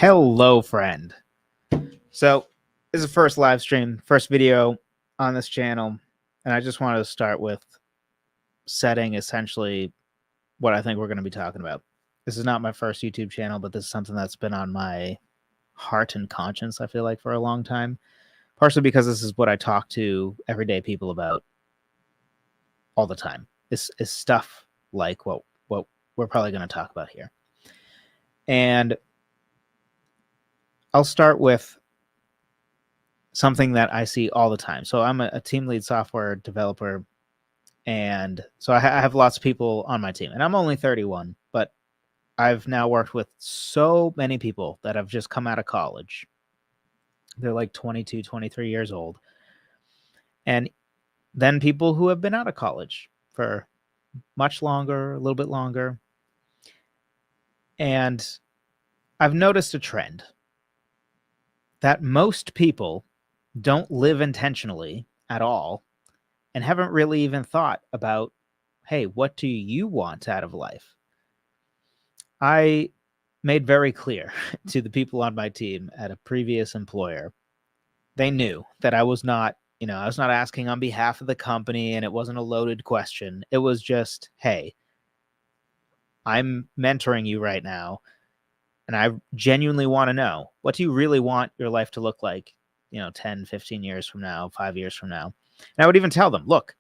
Hello, friend. So, this is the first live stream, first video on this channel, and I just wanted to start with setting essentially what I think we're going to be talking about. This is not my first YouTube channel, but this is something that's been on my heart and conscience, I feel like, for a long time. Partially because this is what I talk to everyday people about all the time. This is stuff like what we're probably going to talk about here. And I'll start with something that I see all the time. So I'm a team lead software developer, and so I have lots of people on my team, and I'm only 31, but I've now worked with so many people that have just come out of college. They're like 22, 23 years old. And then people who have been out of college for much longer, a little bit longer. And I've noticed a trend that most people don't live intentionally at all and haven't really even thought about, hey, what do you want out of life? I made very clear to the people on my team at a previous employer, they knew that I was not asking on behalf of the company, and it wasn't a loaded question. It was just, hey, I'm mentoring you right now, and I genuinely want to know, what do you really want your life to look like, 10, 15 years from now, 5 years from now? And I would even tell them, look,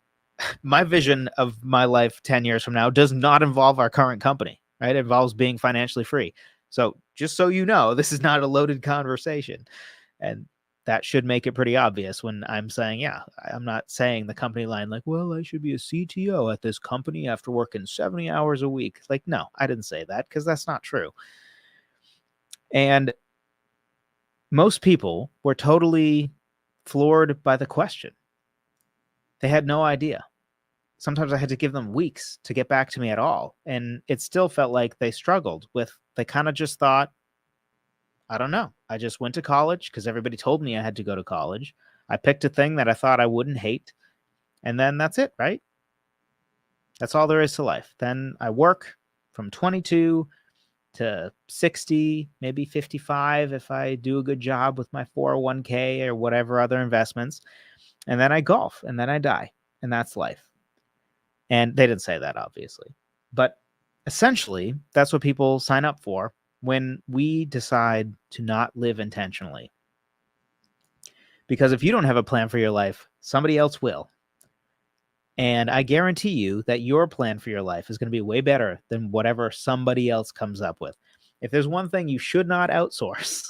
my vision of my life 10 years from now does not involve our current company, right? It involves being financially free. So just so you know, this is not a loaded conversation. And that should make it pretty obvious when I'm saying, yeah, I'm not saying the company line like, well, I should be a CTO at this company after working 70 hours a week. Like, no, I didn't say that because that's not true. And most people were totally floored by the question. They had no idea. Sometimes I had to give them weeks to get back to me at all. And it still felt like they struggled with, they kind of just thought, I don't know. I just went to college because everybody told me I had to go to college. I picked a thing that I thought I wouldn't hate. And then that's it, right? That's all there is to life. Then I work from 22 to 60, maybe 55 if I do a good job with my 401k or whatever other investments. And then I golf and then I die. And that's life. And they didn't say that, obviously. But essentially, that's what people sign up for when we decide to not live intentionally. Because if you don't have a plan for your life, somebody else will. And I guarantee you that your plan for your life is going to be way better than whatever somebody else comes up with. If there's one thing you should not outsource,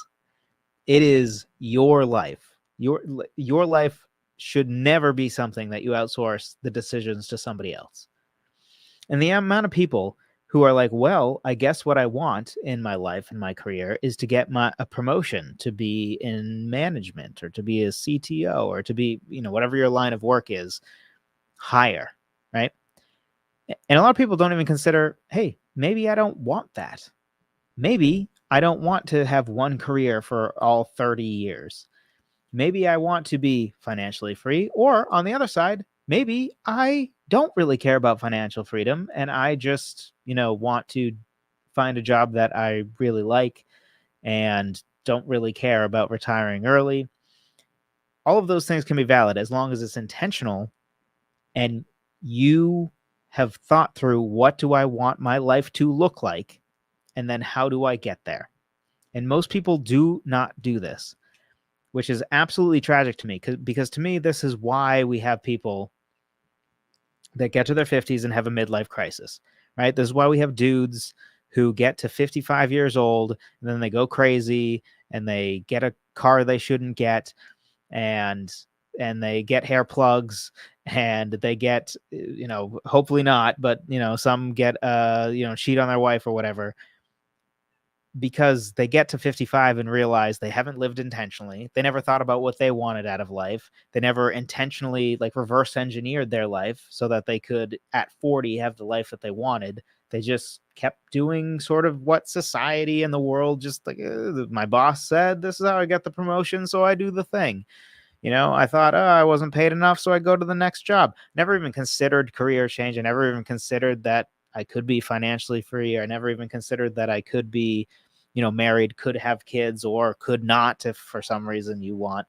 it is your life. Your life should never be something that you outsource the decisions to somebody else. And the amount of people who are like, well, I guess what I want in my life and my career is to get a promotion to be in management or to be a CTO or to be, whatever your line of work is, higher, right? And a lot of people don't even consider, hey, maybe I don't want that. Maybe I don't want to have one career for all 30 years. Maybe I want to be financially free, or on the other side, maybe I don't really care about financial freedom and I just, want to find a job that I really like and don't really care about retiring early. All of those things can be valid as long as it's intentional and you have thought through, what do I want my life to look like? And then how do I get there? And most people do not do this, which is absolutely tragic to me, because to me, this is why we have people that get to their 50s and have a midlife crisis, right? This is why we have dudes who get to 55 years old and then they go crazy and they get a car they shouldn't get, and they get hair plugs, and they get, hopefully not, but, some get, cheat on their wife or whatever, because they get to 55 and realize they haven't lived intentionally. They never thought about what they wanted out of life. They never intentionally reverse engineered their life so that they could at 40 have the life that they wanted. They just kept doing sort of what society and the world just my boss said, this is how I get the promotion, so I do the thing. I thought, I wasn't paid enough, so I go to the next job. Never even considered career change. I never even considered that I could be financially free. I never even considered that I could be, married, could have kids or could not if for some reason you want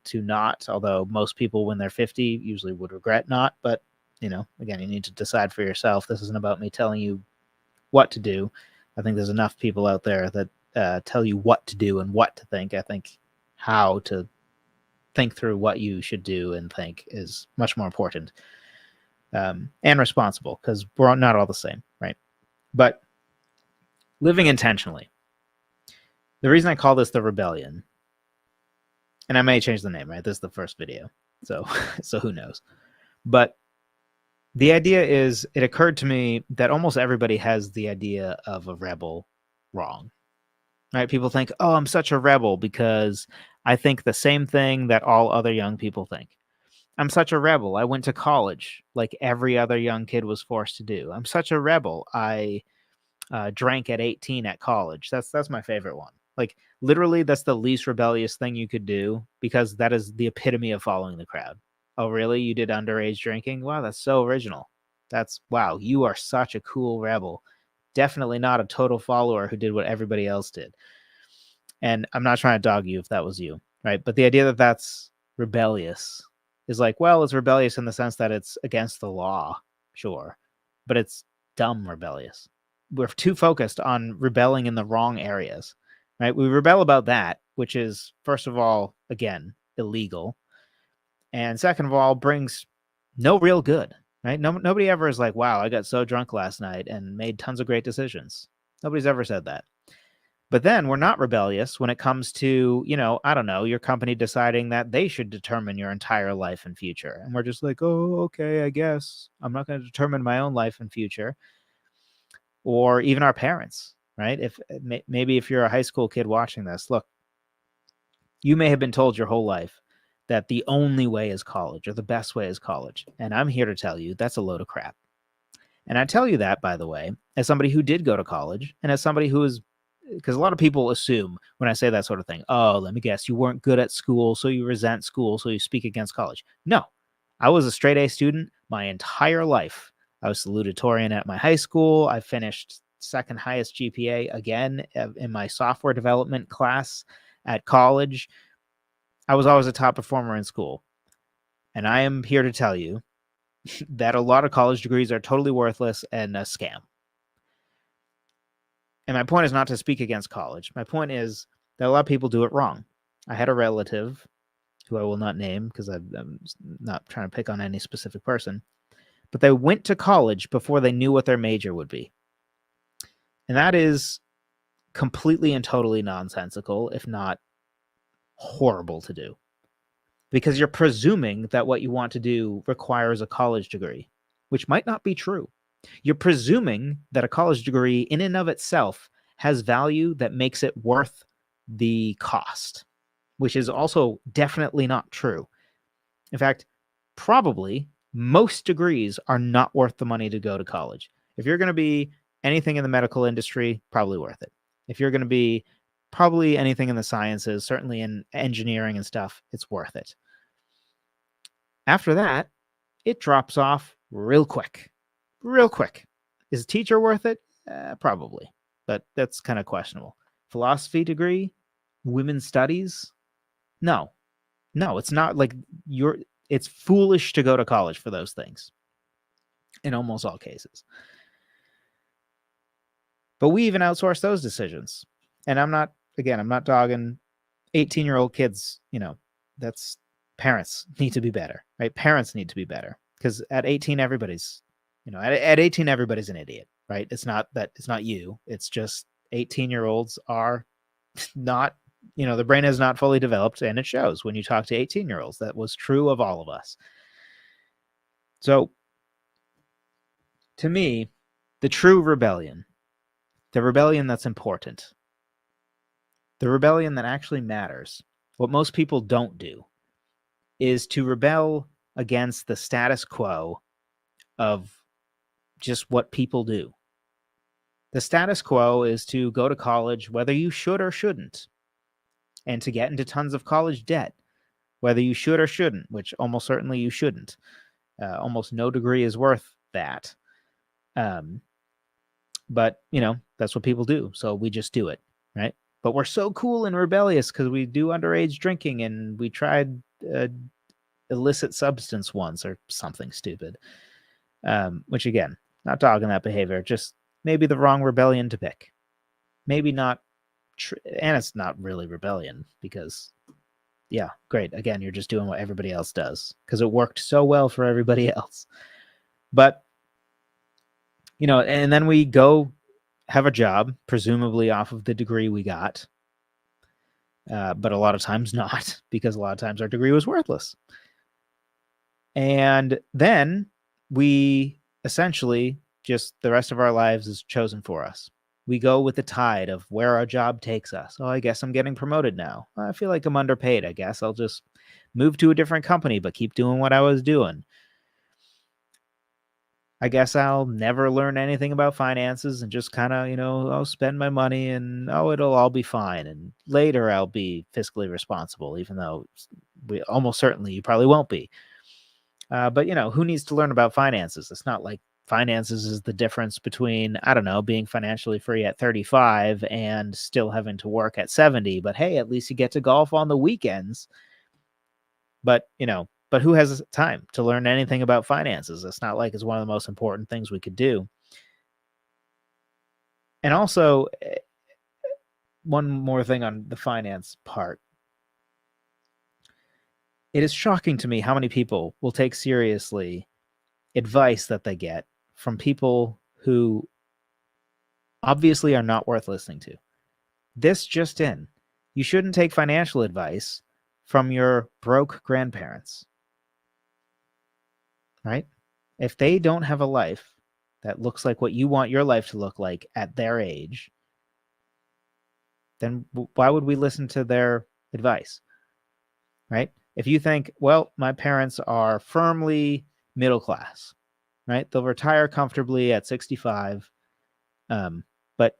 to not, although most people when they're 50 usually would regret not. But, again, you need to decide for yourself. This isn't about me telling you what to do. I think there's enough people out there that tell you what to do and what to think. I think how to think through what you should do and think is much more important and responsible, because we're not all the same, right? But living intentionally. The reason I call this the rebellion, and I may change the name, right? This is the first video, so who knows? But the idea is, it occurred to me that almost everybody has the idea of a rebel wrong, right? People think, oh, I'm such a rebel because I think the same thing that all other young people think. I'm such a rebel. I went to college like every other young kid was forced to do. I'm such a rebel. I drank at 18 at college. That's my favorite one. Like, literally, that's the least rebellious thing you could do, because that is the epitome of following the crowd. Oh, really? You did underage drinking? Wow, that's so original. Wow, you are such a cool rebel. Definitely not a total follower who did what everybody else did. And I'm not trying to dog you if that was you, right? But the idea that that's rebellious is like, well, it's rebellious in the sense that it's against the law, sure, but it's dumb rebellious. We're too focused on rebelling in the wrong areas, right? We rebel about that, which is, first of all, again, illegal. And second of all, brings no real good, right? Nobody ever is like, wow, I got so drunk last night and made tons of great decisions. Nobody's ever said that. But then we're not rebellious when it comes to, I don't know, your company deciding that they should determine your entire life and future. And we're just like, oh, okay, I guess I'm not going to determine my own life and future. Or even our parents, right? Maybe if you're a high school kid watching this, look, you may have been told your whole life that the only way is college, or the best way is college. And I'm here to tell you that's a load of crap. And I tell you that, by the way, as somebody who did go to college, and as somebody who is, because a lot of people assume when I say that sort of thing, oh, let me guess, you weren't good at school, so you resent school, so you speak against college. No, I was a straight A student my entire life. I was salutatorian at my high school. I finished second highest GPA again in my software development class at college. I was always a top performer in school. And I am here to tell you that a lot of college degrees are totally worthless and a scam. And my point is not to speak against college. My point is that a lot of people do it wrong. I had a relative, who I will not name because I'm not trying to pick on any specific person, but they went to college before they knew what their major would be. And that is completely and totally nonsensical, if not horrible to do. Because you're presuming that what you want to do requires a college degree, which might not be true. You're presuming that a college degree in and of itself has value that makes it worth the cost, which is also definitely not true. In fact, probably most degrees are not worth the money to go to college. If you're going to be anything in the medical industry, probably worth it. If you're going to be probably anything in the sciences, certainly in engineering and stuff, it's worth it. After that, it drops off real quick. Real quick. Is a teacher worth it? Probably, but that's kind of questionable. Philosophy degree? Women's studies? No, it's not. Like, it's foolish to go to college for those things in almost all cases. But we even outsource those decisions. And I'm not dogging 18-year-old kids. That's, parents need to be better, right? Parents need to be better, because at 18, everybody's, at 18, everybody's an idiot, right? It's not you. It's just 18-year-olds are not, the brain is not fully developed, and it shows when you talk to 18-year-olds. That was true of all of us. So, to me, the true rebellion, the rebellion that's important, the rebellion that actually matters, what most people don't do, is to rebel against the status quo of just what people do. The status quo is to go to college, whether you should or shouldn't, and to get into tons of college debt, whether you should or shouldn't, which almost certainly you shouldn't. Almost no degree is worth that. But, that's what people do, so we just do it. right? But we're so cool and rebellious because we do underage drinking and we tried illicit substance once or something stupid. Which again, not dogging that behavior, just maybe the wrong rebellion to pick. Maybe not, and it's not really rebellion because, yeah, great. Again, you're just doing what everybody else does because it worked so well for everybody else. But, and then we go have a job, presumably off of the degree we got. But a lot of times not, because a lot of times our degree was worthless. And then we essentially just the rest of our lives is chosen for us. We go with the tide of where our job takes us. Oh, I guess I'm getting promoted now. I feel like I'm underpaid. I guess I'll just move to a different company, but keep doing what I was doing. I guess I'll never learn anything about finances and just kind of, I'll spend my money and, it'll all be fine. And later I'll be fiscally responsible, even though almost certainly you probably won't be. But, who needs to learn about finances? It's not like finances is the difference between, I don't know, being financially free at 35 and still having to work at 70. But hey, at least you get to golf on the weekends. But, but who has time to learn anything about finances? It's not like it's one of the most important things we could do. And also, one more thing on the finance part. It is shocking to me how many people will take seriously advice that they get from people who obviously are not worth listening to. This just in. You shouldn't take financial advice from your broke grandparents. Right? If they don't have a life that looks like what you want your life to look like at their age, then why would we listen to their advice? Right? If you think, well, my parents are firmly middle class, right? They'll retire comfortably at 65, but,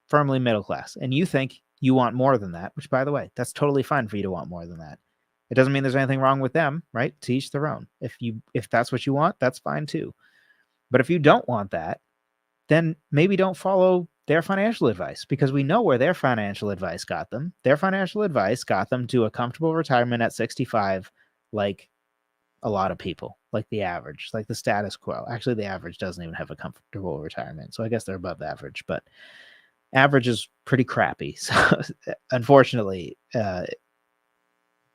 firmly middle class. And you think you want more than that, which, by the way, that's totally fine for you to want more than that. It doesn't mean there's anything wrong with them, right? To each their own. If that's what you want, that's fine too. But if you don't want that, then maybe don't follow their financial advice, because we know where their financial advice got them. Their financial advice got them to a comfortable retirement at 65, like a lot of people, like the average, like the status quo. Actually, the average doesn't even have a comfortable retirement. So I guess they're above average, but average is pretty crappy. So unfortunately,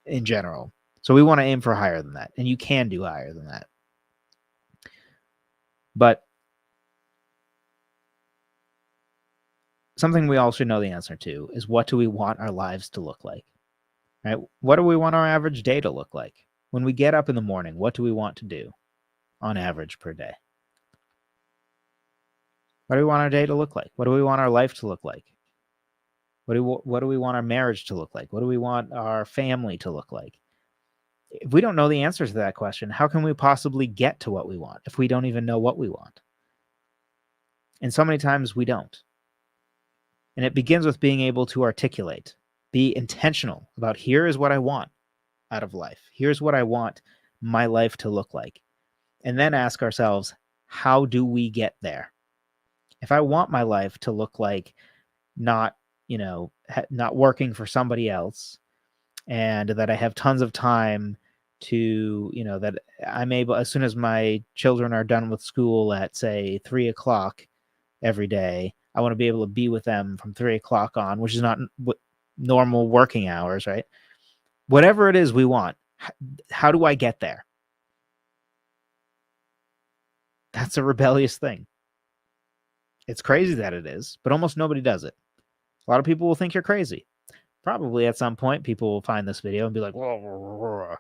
in general. So we want to aim for higher than that. And you can do higher than that. But something we all should know the answer to is, what do we want our lives to look like? Right? What do we want our average day to look like? When we get up in the morning, what do we want to do on average per day? What do we want our day to look like? What do we want our life to look like? What do we want our marriage to look like? What do we want our family to look like? If we don't know the answers to that question, how can we possibly get to what we want if we don't even know what we want? And so many times we don't. And it begins with being able to articulate, be intentional about, here is what I want out of life. Here's what I want my life to look like. And then ask ourselves, how do we get there? If I want my life to look like not working for somebody else, and that I have tons of time to, that I'm able, as soon as my children are done with school at, say, 3:00 every day, I want to be able to be with them from 3:00 on, which is not normal working hours, right? Whatever it is we want, how do I get there? That's a rebellious thing. It's crazy that it is, but almost nobody does it. A lot of people will think you're crazy. Probably at some point, people will find this video and be like, whoa.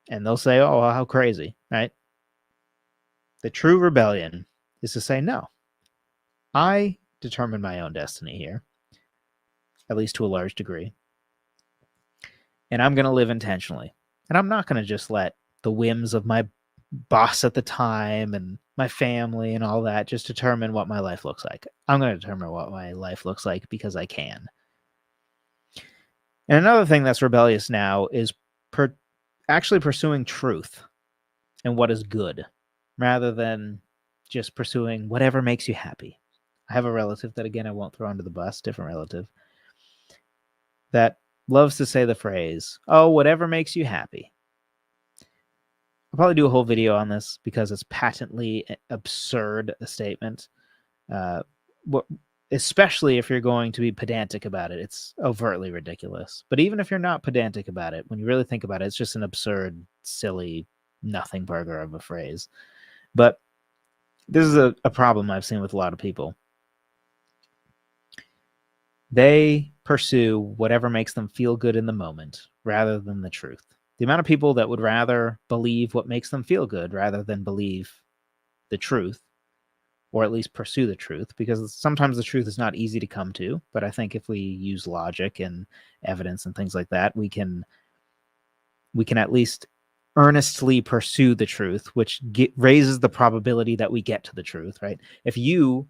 And they'll say, oh, how crazy, right? The true rebellion is to say, no, I determine my own destiny here, at least to a large degree. And I'm going to live intentionally. And I'm not going to just let the whims of my boss at the time and my family and all that just determine what my life looks like. I'm going to determine what my life looks like because I can. And another thing that's rebellious now is actually pursuing truth and what is good, rather than just pursuing whatever makes you happy. I have a relative that, again, I won't throw under the bus, different relative, that loves to say the phrase, oh, whatever makes you happy. I'll probably do a whole video on this because it's patently absurd a statement. Especially if you're going to be pedantic about it, it's overtly ridiculous. But even if you're not pedantic about it, when you really think about it, it's just an absurd, silly, nothing burger of a phrase. But this is a problem I've seen with a lot of people. They pursue whatever makes them feel good in the moment rather than the truth. The amount of people that would rather believe what makes them feel good rather than believe the truth, or at least pursue the truth, because sometimes the truth is not easy to come to. But I think if we use logic and evidence and things like that, we can at least earnestly pursue the truth, which raises the probability that we get to the truth, right? If you,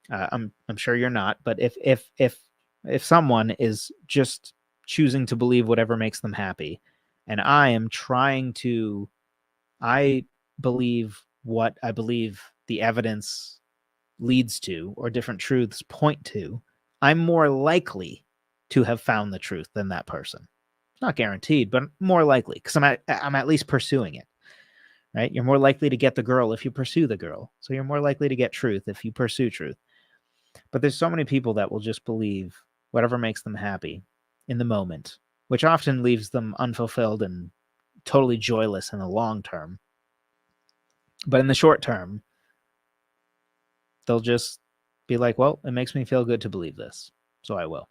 I'm sure you're not, but if someone is just choosing to believe whatever makes them happy, and I believe what I believe the evidence leads to, or different truths point to, I'm more likely to have found the truth than that person. It's not guaranteed, but more likely, because I'm at least pursuing it, right? You're more likely to get the girl if you pursue the girl. So you're more likely to get truth if you pursue truth. But there's so many people that will just believe whatever makes them happy in the moment, which often leaves them unfulfilled and totally joyless in the long term. But in the short term, they'll just be like, well, it makes me feel good to believe this, so I will.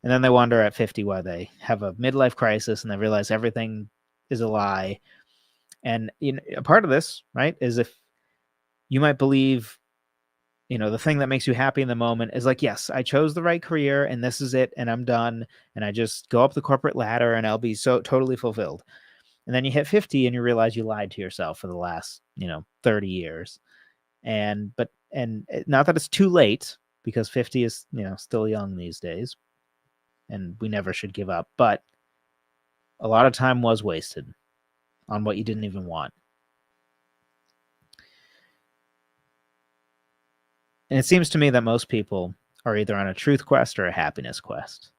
And then they wonder at 50 why they have a midlife crisis and they realize everything is a lie. And a part of this, right, is if you might believe, the thing that makes you happy in the moment is like, yes, I chose the right career and this is it and I'm done. And I just go up the corporate ladder and I'll be so totally fulfilled. And then you hit 50 and you realize you lied to yourself for the last, 30 years. And not that it's too late, because 50 is, still young these days and we never should give up. But a lot of time was wasted on what you didn't even want. And it seems to me that most people are either on a truth quest or a happiness quest.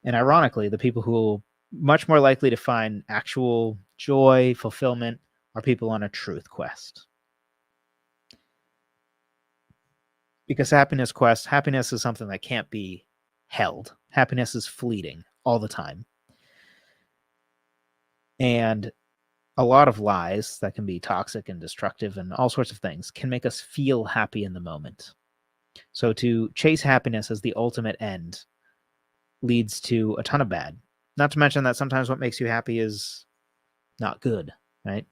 And ironically, the people who are much more likely to find actual joy, fulfillment, are people on a truth quest. Because happiness is something that can't be held. Happiness is fleeting all the time. And a lot of lies that can be toxic and destructive and all sorts of things can make us feel happy in the moment. So to chase happiness as the ultimate end leads to a ton of bad. Not to mention that sometimes what makes you happy is not good, right?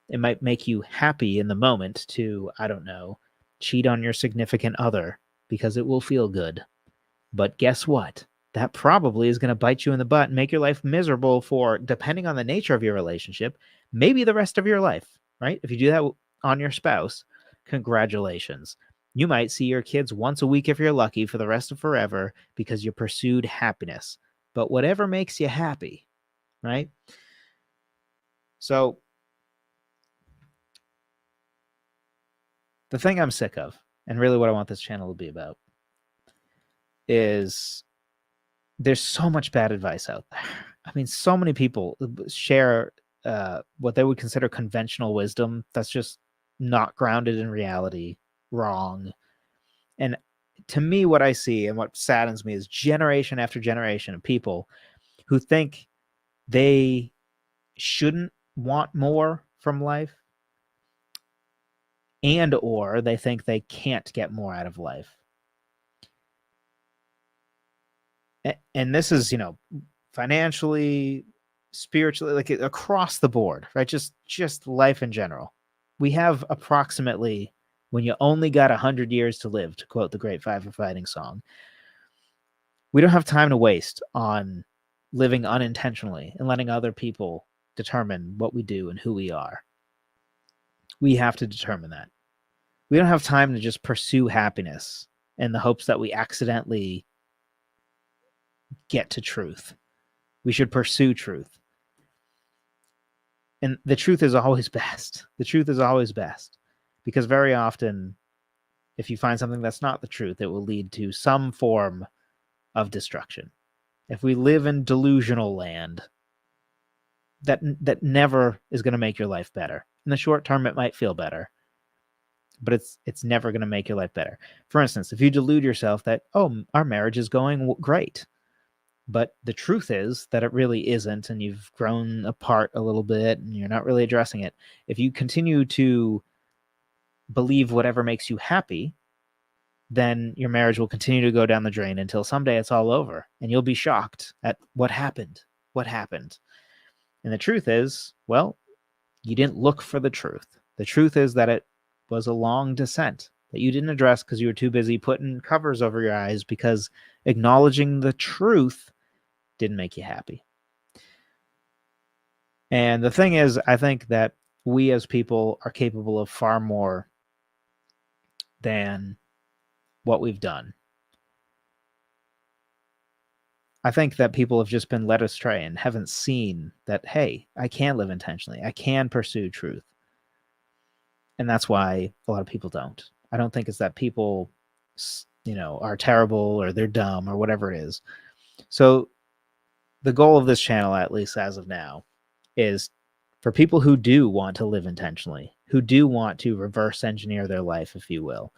It might make you happy in the moment to, I don't know, cheat on your significant other because it will feel good. But guess what? That probably is going to bite you in the butt and make your life miserable for, depending on the nature of your relationship, maybe the rest of your life, right? If you do that on your spouse, congratulations. You might see your kids once a week if you're lucky for the rest of forever because you pursued happiness. But whatever makes you happy, right? So the thing I'm sick of, and really what I want this channel to be about, is there's so much bad advice out there. I mean, so many people share what they would consider conventional wisdom that's just not grounded in reality, wrong. And to me, what I see and what saddens me is generation after generation of people who think they shouldn't want more from life, and or they think they can't get more out of life. And this is, financially, spiritually, like across the board, right? Just life in general. We have approximately, when you only got 100 years to live, to quote the great Five for Fighting song, we don't have time to waste on living unintentionally and letting other people determine what we do and who we are. We have to determine that. We don't have time to just pursue happiness in the hopes that we accidentally get to truth. We should pursue truth. And the truth is always best. The truth is always best. Because very often, if you find something that's not the truth, it will lead to some form of destruction. If we live in delusional land, that never is going to make your life better. In the short term, it might feel better, but it's never going to make your life better. For instance, if you delude yourself that, oh, our marriage is going great, but the truth is that it really isn't, and you've grown apart a little bit and you're not really addressing it. If you continue to believe whatever makes you happy, then your marriage will continue to go down the drain until someday it's all over and you'll be shocked at what happened. What happened? And the truth is, well, you didn't look for the truth. The truth is that it was a long descent that you didn't address because you were too busy putting covers over your eyes, because acknowledging the truth didn't make you happy. And the thing is, I think that we as people are capable of far more than what we've done. I think that people have just been led astray and haven't seen that, hey, I can live intentionally. I can pursue truth. And that's why a lot of people don't. I don't think it's that people, are terrible or they're dumb or whatever it is. So the goal of this channel, at least as of now, is for people who do want to live intentionally, who do want to reverse engineer their life, if you will,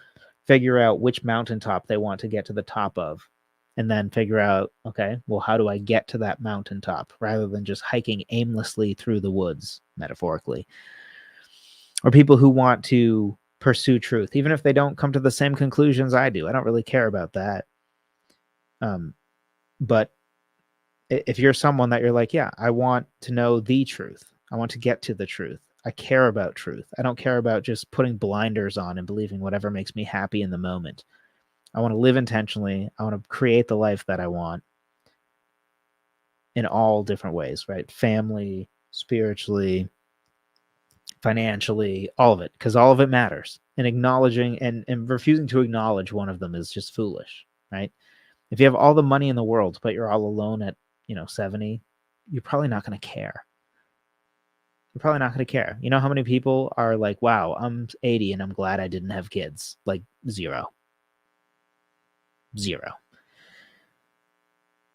figure out which mountaintop they want to get to the top of, and then figure out, okay, well, how do I get to that mountaintop rather than just hiking aimlessly through the woods, metaphorically. Or people who want to pursue truth, even if they don't come to the same conclusions I do. I don't really care about that. But if you're someone that you're like, yeah, I want to know the truth. I want to get to the truth. I care about truth. I don't care about just putting blinders on and believing whatever makes me happy in the moment. I want to live intentionally. I want to create the life that I want in all different ways, right? Family, spiritually, financially, all of it, because all of it matters. And acknowledging and refusing to acknowledge one of them is just foolish, right? If you have all the money in the world, but you're all alone at 70, you're probably not going to care. You're probably not going to care. You know how many people are like, wow, I'm 80 and I'm glad I didn't have kids? Like zero.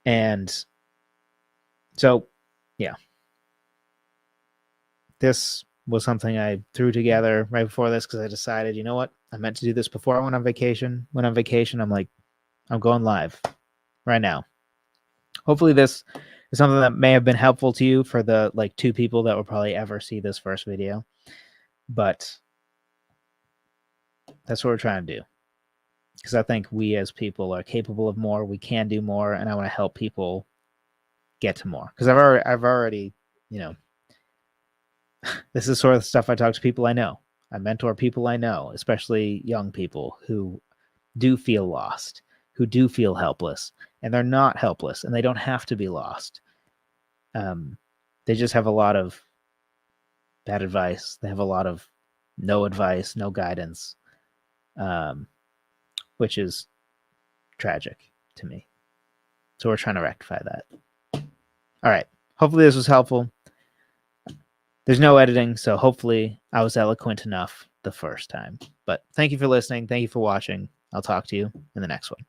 And so, yeah, this was something I threw together right before this because I decided, you know what? I meant to do this before I went on vacation. When on vacation, I'm like, I'm going live right now. Hopefully this is something that may have been helpful to you for the 2 people that will probably ever see this first video. But that's what we're trying to do. Because I think we as people are capable of more. We can do more, and I want to help people get to more. Because I've already, this is sort of the stuff I talk to people I know. I mentor people I know, especially young people who do feel lost, who do feel helpless, and they're not helpless, and they don't have to be lost. They just have a lot of bad advice. They have a lot of no advice, no guidance, which is tragic to me. So we're trying to rectify that. All right. Hopefully this was helpful. There's no editing, so hopefully I was eloquent enough the first time. But thank you for listening. Thank you for watching. I'll talk to you in the next one.